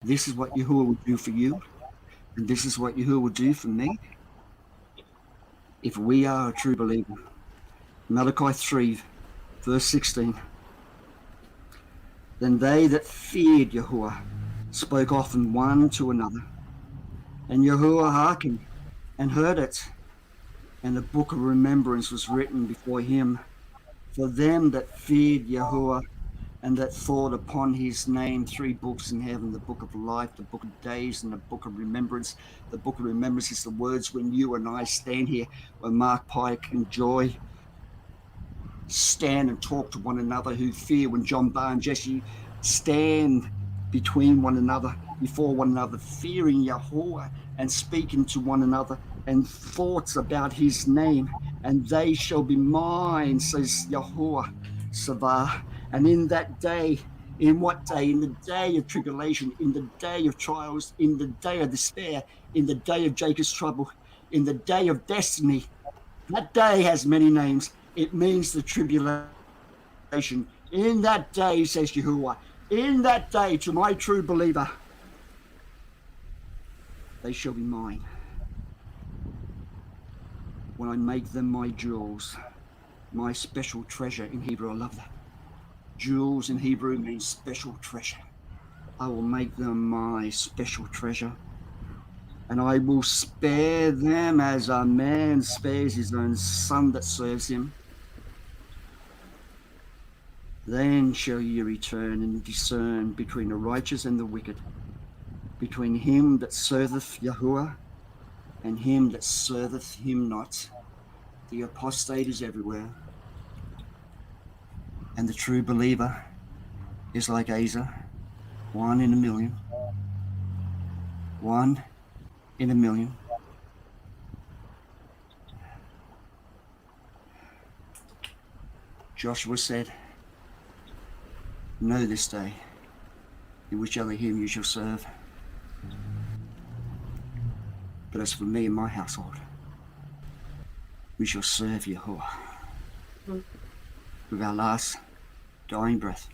This is what Yahuwah will do for you, and this is what Yahuwah will do for me if we are a true believer. Malachi 3, verse 16. Then they that feared Yahuwah spoke often one to another, and Yahuwah hearkened and heard it, and a book of remembrance was written before him for them that feared Yahuwah and that thought upon his name. 3 books in heaven: the book of life, the book of days, and the book of remembrance. The book of remembrance is the words when you and I stand here, when Mark Pike and Joy stand and talk to one another, who fear, when John Barr and Jesse stand between one another, before one another, fearing Yahuwah and speaking to one another and thoughts about his name. And they shall be mine, says Yahuwah Savah. And in that day, in what day? In the day of tribulation, in the day of trials, in the day of despair, in the day of Jacob's trouble, in the day of destiny. That day has many names. It means the tribulation. In that day, says Yahuwah, in that day, to my true believer, they shall be mine. When I make them my jewels, my special treasure. In Hebrew, I love that. Jewels in Hebrew means special treasure. I will make them my special treasure, and I will spare them as a man spares his own son that serves him. Then shall ye return and discern between the righteous and the wicked, between him that serveth Yahuwah and him that serveth him not. The apostate is everywhere, and the true believer is like Asa, 1 in a million. 1 in a million. Joshua said, know this day in which Elohiym you shall serve. But as for me and my household, we shall serve Yahuwah with our last dying breath.